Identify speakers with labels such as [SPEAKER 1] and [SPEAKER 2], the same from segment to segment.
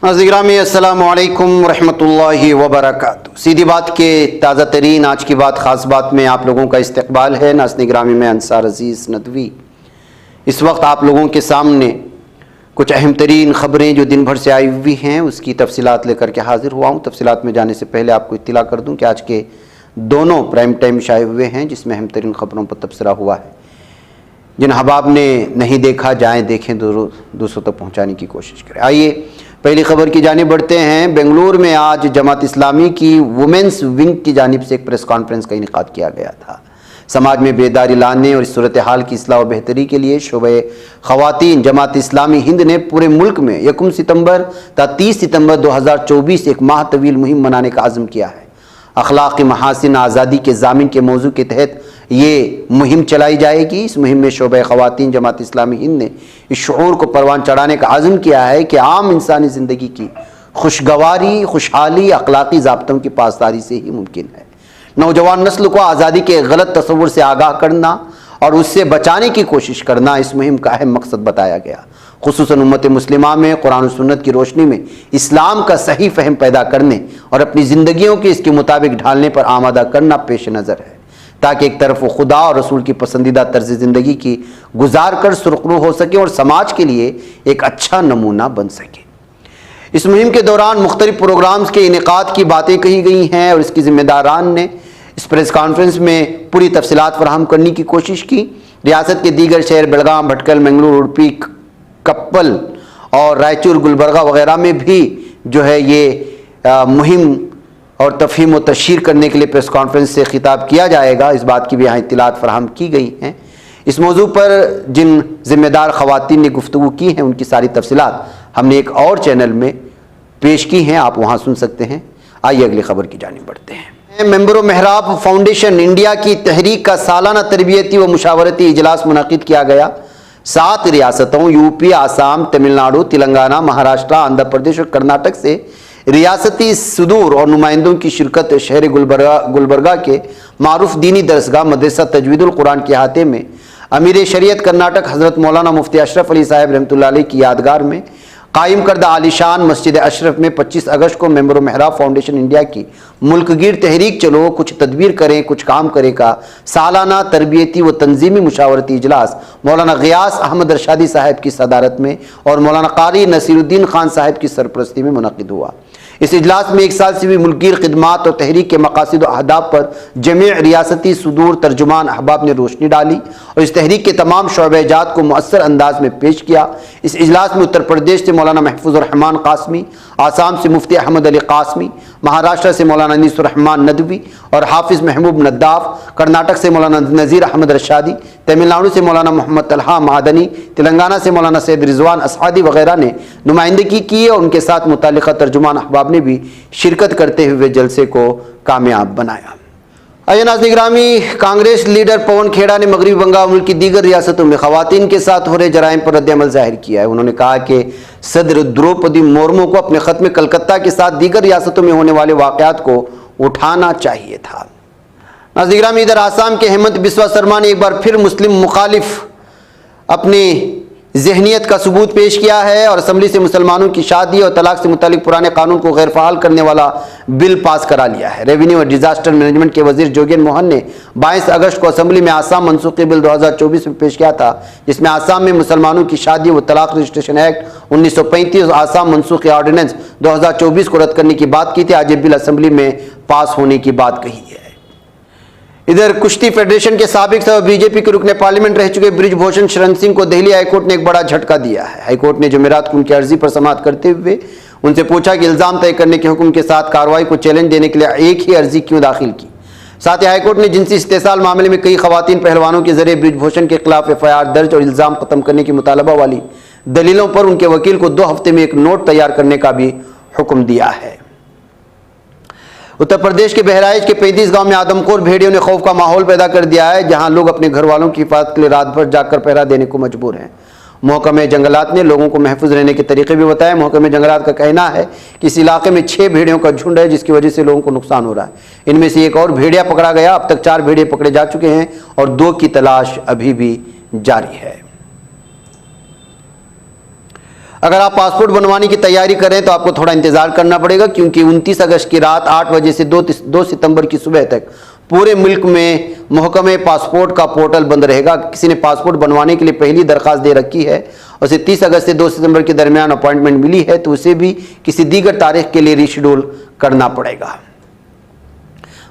[SPEAKER 1] नाज़रीन अस्सलामु अलैकुम रहमतुल्लाहि व बरकातुहू। सीधी बात के ताज़ा तरीन आज की बात ख़ास बात में आप लोगों का इस्तकबाल है। नाज़रीन में अंसार अज़ीज़ नदवी इस वक्त आप लोगों के सामने कुछ अहम तरीन ख़बरें जो दिन भर से आई हुई हैं उसकी तफसीलात लेकर के हाज़िर हुआ हूँ। तफसीलात में जाने से पहले आपको इत्तला कर दूँ कि आज के दोनों प्राइम टाइम शाये हुए हैं जिसमें अहम तरीन ख़बरों पर तबसरा हुआ है। जिन अहबाब ने नहीं देखा जाएँ देखें, दूसरों तक पहुँचाने की कोशिश करें। आइए पहली खबर की जानिब बढ़ते हैं। बेंगलुरु में आज जमात इस्लामी की वुमेंस विंग की जानिब से एक प्रेस कॉन्फ्रेंस का इनेकाद किया गया था। समाज में बेदारी लाने और इस सूरत हाल की इस्लाह व बेहतरी के लिए शोबे ख़वातीन जमात इस्लामी हिंद ने पूरे मुल्क में 1 सितंबर ता 30 सितंबर 2024 एक माह तवील मुहिम मनाने का आज़म किया है। अखलाक़ी महासिन आज़ादी के ज़ामिन के मौजू के तहत ये मुहिम चलाई जाएगी। इस मुहिम में शोबे ख़वातीन जमात इस्लामी हिंद ने इस शऊर को परवान चढ़ाने का आज़म किया है कि आम इंसानी ज़िंदगी की खुशगवारी, खुशहाली अखलाक़ी ज़ाब्तों की पासदारी से ही मुमकिन है। नौजवान नस्ल को आज़ादी के गलत तस्वुर से आगाह करना और उससे बचाने की कोशिश करना इस मुहिम का अहम मकसद बताया गया। खुसूसन उम्मत मुस्लिमा में कुरान और सुन्नत की रोशनी में इस्लाम का सही फ़हम पैदा करने और अपनी ज़िंदगियों के इसके मुताबिक ढालने पर आमादा करना पेश नज़र है, ताकि एक तरफ वो खुदा और रसूल की पसंदीदा तर्ज ज़िंदगी की गुजार कर सुरखरू हो सके और समाज के लिए एक अच्छा नमूना बन सके। इस मुहिम के दौरान मुख्तलिफ प्रोग्राम्स के इनेकाद की बातें कही गई हैं और इसकी जिम्मेदारान ने इस प्रेस कॉन्फ्रेंस में पूरी तफसीलात फराहम करने की कोशिश की। रियासत के दीगर शहर बेलगाम, भटकल, मंगलूर, उडुपी, कप्पल और रायचूर, गुलबर्गा वगैरह में भी जो है ये मुहिम और तफहीम व तशहीर करने के लिए प्रेस कॉन्फ्रेंस से खिताब किया जाएगा। इस बात की भी यहाँ इत्तलात फराहम की गई हैं। इस मौजू पर जिन ज़िम्मेदार ख़वातीन ने गुफ्तगू की हैं उनकी सारी तफसीलात हमने एक और चैनल में पेश की हैं, आप वहाँ सुन सकते हैं। आइए अगली खबर की जानिब बढ़ते हैं। मेंबर मेहराब फाउंडेशन इंडिया की तहरीक का सालाना तरबियती व मुशावरती इजलास मुनक़िद किया गया। 7 रियासतों यूपी, आसाम, तमिलनाडु, तेलंगाना, महाराष्ट्र, आंध्र प्रदेश और कर्नाटक से रियासती सदूर और नुमाइंदों की शिरकत शहर गुलबर्गा के मारूफ दीनी दरसगाह मदरसा तजवीदुल कुरान के अहाते में अमीर शरीयत कर्नाटक हज़रत मौलाना मुफ्ती अशरफ अली साहब रहमतुल्लाह अलैह की यादगार में कायम करदा आलिशान मस्जिद अशरफ में 25 अगस्त को मेंबर मेहराब फाउंडेशन इंडिया की मुल्कगीर तहरीक चलो कुछ तदबीर करें कुछ काम करें का सालाना तरबियती व तंजीमी मुशावरती इजलास मौलाना गियास अहमद रशादी साहब की सदारत में और मौलाना कारी नसीरुद्दीन खान साहब की सरपरस्ती में मुनक़िद हुआ। इस इजलास में 1 साल से भी मुल्कगीर खिदमात और तहरीक के मकासद और अहदाफ पर जमी रियासती सुदूर तर्जुमान अहबाब ने रोशनी डाली और इस तहरीक के तमाम शोबेजात को मुअस्सर अंदाज में पेश किया। इस इजलास में उत्तर प्रदेश से मौलाना महफूज़ुर रहमान कासमी, आसाम से मुफ्ती अहमद अली कासमी, महाराष्ट्र से मौलाना अनीसुर रहमान नदवी और हाफिज़ महबूब नद्दाफ, कर्नाटक से मौलाना नज़ीर अहमद रशादी, तमिलनाडु से मौलाना मोहम्मद तलहा महादनी, तेलंगाना से मौलाना सैयद रिजवान असहादी वगैरह ने नुमाइंदगी की और उनके साथ मुतल्लिक़ा तर्जुमान अहबाब ने भी शिरकत करते हुए जलसे को कामयाब बनाया। आइए नाज़रीन गिरामी, कांग्रेस लीडर पवन खेड़ा ने मगरबी बंगाल मुल्क की दीगर रियासतों में ख़वातीन के साथ हो रहे जराइम पर रद्द-ए-अमल ज़ाहिर किया है। उन्होंने कहा कि सदर द्रौपदी मुर्मू को अपने ख़त में कलकत्ता के साथ दीगर रियासतों में होने वाले वाक़यात को उठाना चाहिए था। नाज़रीन गिरामी, इधर आसाम के हेमंत बिस्वा शर्मा ने एक बार फिर मुस्लिम मुखालिफ अपनी ज़हनियत का सबूत पेश किया है और असम्बली से मुसलमानों की शादी और तलाक से मुतालिक पुराने कानून को गैर फ़ाल करने वाला बिल पास करा लिया है। रेवेन्यू और डिज़ास्टर मैनेजमेंट के वजीर जोगेन मोहन ने 22 अगस्त को असम्बली में आसाम मनसूखी बिल 2024 में पेश किया था, जिसमें आसाम में मुसलमानों की शादी व तलाक रजिस्ट्रेशन एक्ट 1935 और आसाम मनसूखी ऑर्डिनेंस 2024 को रद्द करने की बात की थी। आज ये बिल असम्बली में पास होने की बात कही है। इधर कुश्ती फेडरेशन के साबिक सदर बीजेपी के रुकने पार्लियामेंट रह चुके ब्रिजभूषण शरण सिंह को दिल्ली हाईकोर्ट ने एक बड़ा झटका दिया है। हाईकोर्ट ने जुमेरात को उनकी अर्जी पर समाअत करते हुए उनसे पूछा कि इल्ज़ाम तय करने के हुक्म के साथ कार्रवाई को चैलेंज देने के लिए एक ही अर्जी क्यों दाखिल की। साथ ही हाईकोर्ट ने जिनसी इस्तेसाल मामले में कई खवातीन पहलवानों के जरिए ब्रिजभूषण के खिलाफ FIR दर्ज और इल्ज़ाम खत्म करने की मुतालबा वाली दलीलों पर उनके वकील को 2 हफ्ते में एक नोट तैयार करने का भी हुक्म दिया है। उत्तर प्रदेश के बहराइच के 35 गांव में आदमखोर भेड़ियों ने खौफ का माहौल पैदा कर दिया है, जहां लोग अपने घर वालों की हिफाजत के लिए रात भर जाकर पहरा देने को मजबूर हैं। महकमे जंगलात ने लोगों को महफूज रहने के तरीके भी बताए। महकमे जंगलात का कहना है कि इस इलाके में 6 भेड़ियों का झुंड है, जिसकी वजह से लोगों को नुकसान हो रहा है। इनमें से एक और भेड़िया पकड़ा गया। अब तक 4 भेड़िए पकड़े जा चुके हैं और 2 की तलाश अभी भी जारी है। अगर आप पासपोर्ट बनवाने की तैयारी करें तो आपको थोड़ा इंतजार करना पड़ेगा, क्योंकि 29 अगस्त की रात 8 बजे से 2 सितंबर की सुबह तक पूरे मुल्क में महकमे पासपोर्ट का पोर्टल बंद रहेगा। किसी ने पासपोर्ट बनवाने के लिए पहली दरखास्त दे रखी है, उसे 30 अगस्त से 2 सितंबर के दरमियान अपॉइंटमेंट मिली है, तो उसे भी किसी दीगर तारीख के लिए रीशेड्यूल करना पड़ेगा।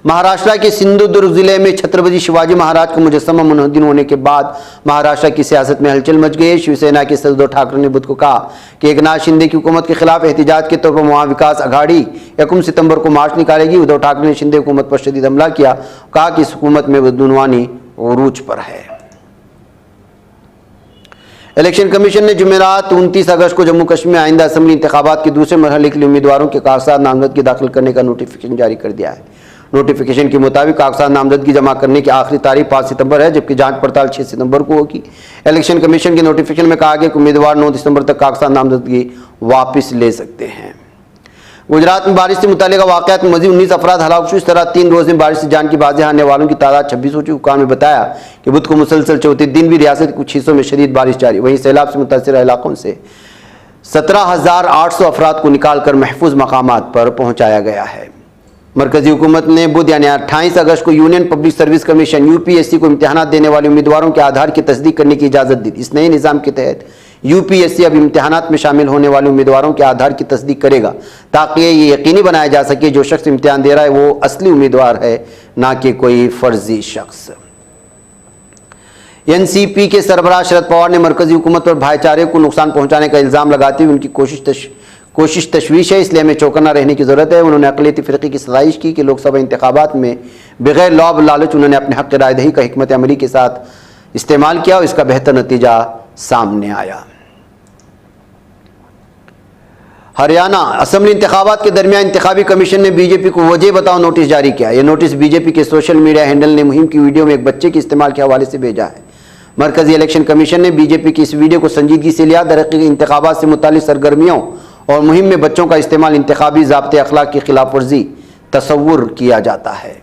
[SPEAKER 1] महाराष्ट्र के सिंधुदुर्ग जिले में छत्रपति शिवाजी महाराज का मुजस्समा मुनहद्दीन होने के बाद महाराष्ट्र की सियासत में हलचल मच गई है। शिवसेना के सदस्य उद्धव ठाकरे ने बुध को कहा कि एकनाथ शिंदे की हुकूमत के खिलाफ एहतिजाज के तौर पर महाविकास अघाड़ी 1 सितंबर को मार्च निकालेगी। उद्धव ठाकरे ने शिंदे हुकूमत पर शदीद हमला किया, कहा कि इस हुकूमत में बदनवानी उरूज पर है। इलेक्शन कमीशन ने जुमेरात 29 अगस्त को जम्मू कश्मीर में आइंदा असेंबली इंतखाबात के दूसरे मरहले के लिए उम्मीदवारों के कागजात नामजदगी दाखिल करने का नोटिफिकेशन जारी कर दिया है। नोटिफिकेशन के मुताबिक कागजात नामजदगी जमा करने की आखिरी तारीख 5 सितंबर है, जबकि जांच पड़ताल 6 सितंबर को होगी। इलेक्शन कमीशन के नोटिफिकेशन में कहा गया कि उम्मीदवार 9 दिसंबर तक कागजात नामजदगी वापस ले सकते हैं। गुजरात में बारिश से मुतालिका वाकयात में मजीद 19 अफराद हलाक हुए। इस तरह 3 रोज में बारिश से जान की बाजी आने वालों की तादाद 26 हो चुकी। हुक्काम ने बताया कि बुध को मुसलसल चौथे दिन भी रियासत के कुछ हिस्सों में शदीद बारिश जारी। वहीं सैलाब से मुतासर इलाकों से 17,800 अफराद को निकाल कर महफूज मकामात पर पहुंचाया गया है। मरकजी हुकूमत ने बुध यानी 28 अगस्त को union public service commission UPSC को इम्तिहानात देने वाले उम्मीदवारों के आधार की तस्दीक करने की इजाज़त दी। इस नए निज़ाम के तहत यूपीएससी अब इम्तिहानात में शामिल होने वाले उम्मीदवारों के आधार की तस्दीक करेगा, ताकि ये यकीनी बनाया जा सके जो शख्स इम्तिहान दे रहा है वो असली उम्मीदवार है, ना कि कोई फर्जी शख्स। एनसीपी के सरबराह शरद पवार ने मरकजी हुकूमत पर भाईचारे को नुकसान पहुंचाने का इल्ज़ाम लगाते हुए उनकी कोशिश तशवीश है, इसलिए हमें चौकन्ना रहने की ज़रूरत है। उन्होंने अक़लियती फ़िरक़े की सताइश की कि लोकसभा इंतखाबात में बग़ैर लॉब लालच उन्होंने अपने हक़ राय दही का हिकमत अमली के साथ इस्तेमाल किया और इसका बेहतर नतीजा सामने आया। हरियाणा असेंबली इंतखाबात के दरमियान इंतखाबी कमीशन ने बीजेपी को वजह बताओ नोटिस जारी किया। यह नोटिस बीजेपी के सोशल मीडिया हैंडल ने मुहिम की वीडियो में एक बच्चे के इस्तेमाल के हवाले से भेजा है। मरकजी इलेक्शन कमीशन ने बीजेपी की इस वीडियो को संजीदगी से लिया। दरअसल इंतखाबात से मुताल्लिक़ सरगर्मियों और मुहिम में बच्चों का इस्तेमाल इंतखाबी ज़ाब्ते अखलाक की खिलाफ वर्जी तस्वुर किया जाता है।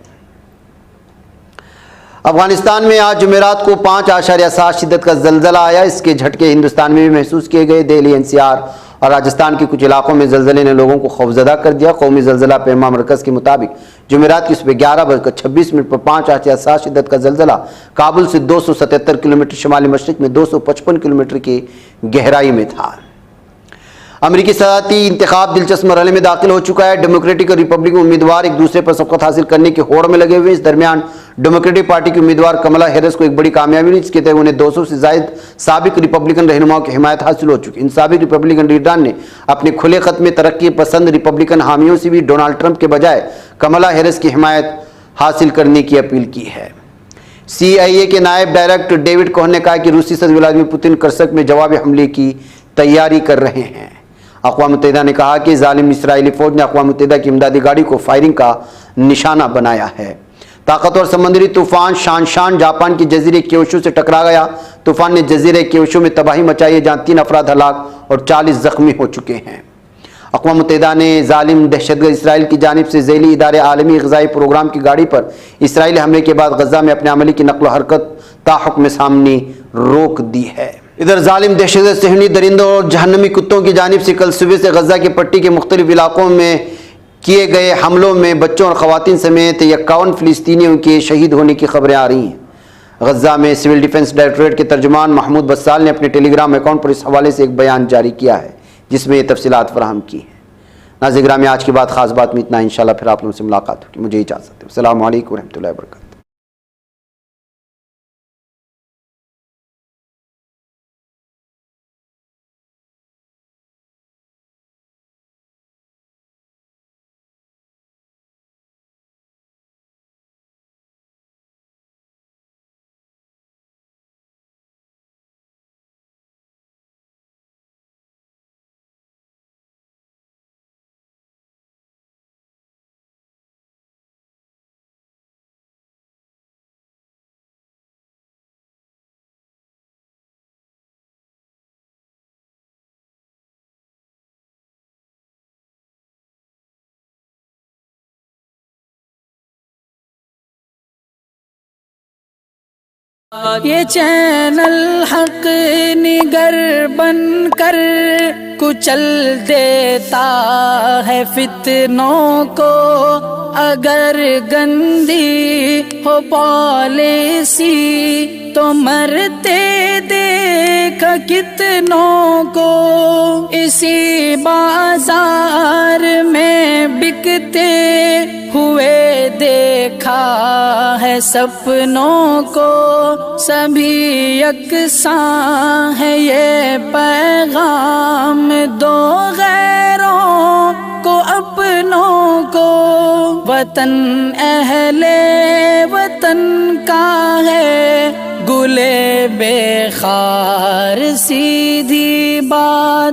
[SPEAKER 1] अफगानिस्तान में आज जुमेरात को 5.7 शिद्दत का जल्जला आया। इसके झटके हिंदुस्तान में भी महसूस किए गए। दिल्ली, एनसीआर और राजस्थान के कुछ इलाकों में जल्जले ने लोगों को खौफजदा कर दिया। कौमी जल्जला पैमा मरकज़ के मुताबिक जुमेरात की सुबह 11:26 पर 5.7 शिद्दत का जल्जला काबुल से 277 किलोमीटर शुमाली मशरिक में 255 किलोमीटर की गहराई में था। अमरीकी सदारती इंतखाब दिलचस्प मरहले में दाखिल हो चुका है। डेमोक्रेटिक और रिपब्लिकन उम्मीदवार एक दूसरे पर सबकत हासिल करने की होड़ में लगे हुए। इस दरमियान डेमोक्रेटिक पार्टी के उम्मीदवार कमला हैरिस को एक बड़ी कामयाबी मिली, जिसके तहत उन्हें 200 से ज़ायद साबिक रिपब्लिकन रहनुमाओं की हिमायत हासिल हो चुकी। इन साबिक रिपब्लिकन लीडरान ने अपने खुले खत में तरक्की पसंद रिपब्लिकन हामियों से भी डोनाल्ड ट्रंप के बजाय कमला हैरिस की हिमायत हासिल करने की अपील की है। CIA के नायब डायरेक्टर डेविड कोहन ने कहा कि रूसी सदर व्लादिमीर पुतिन कर्सक में जवाबी हमले की तैयारी कर रहे हैं। अक़वाम मुत्तहिदा ने कहा कि जालिम इसराइली फौज ने अक़वाम मुत्तहिदा की इमदादी गाड़ी को फायरिंग का निशाना बनाया है। ताकतवर समुद्री तूफान शानशान जापान के जजीरे क्योशू से टकरा गया। तूफान ने जजीरे क्योशू में तबाही मचाई है, जहां 3 अफराद हलाक और 40 जख्मी हो चुके हैं। अक़वाम मुत्तहिदा ने जालिम दहशतगर्द इसराइल की जानिब से ज़ैली इदारे आलमी ग़िज़ाई प्रोग्राम की गाड़ी पर इसराइली हमले के बाद गज़ा में अपने अमली की नक़्ल हरकत ताहुक्म सामने रोक दी है। इधर जालिम दहशतगर्द सहनी दरिंदों और जहन्नमी कुत्तों की जानिब से कल सुबह से गज़ा के पट्टी के मुख्तलिफ इलाकों में किए गए हमलों में बच्चों और ख़वातीन समेत 51 फ़िलिस्तीनियों के शहीद होने की खबरें आ रही हैं। गज़ा में सिविल डिफेंस डायरेक्टरेट के तर्जुमान महमूद बस्साल ने अपने टेलीग्राम अकाउंट पर इस हवाले से एक बयान जारी किया है, जिसमें ये तफसीलात फराहम की हैं। नाज़रीन में आज की बात ख़ास बात में इतना। इंशाअल्लाह फिर आप लोगों से मुलाकात होगी। मुझे इजाज़त है। अस्सलामु अलैकुम रहमतुल्लाहि व बरकातहू।
[SPEAKER 2] ये चैनल हक निगर बन कर कुचल देता है फितनों को। अगर गंदी हो पॉलिसी तो मरते देख कितनों को। इसी बाजार में बिकते हुए देखा है सपनों को। सभी यकसां है ये पैगाम दो गैरों को अपनों को। वतन अहले वतन का है गुले बेखार सीधी बात।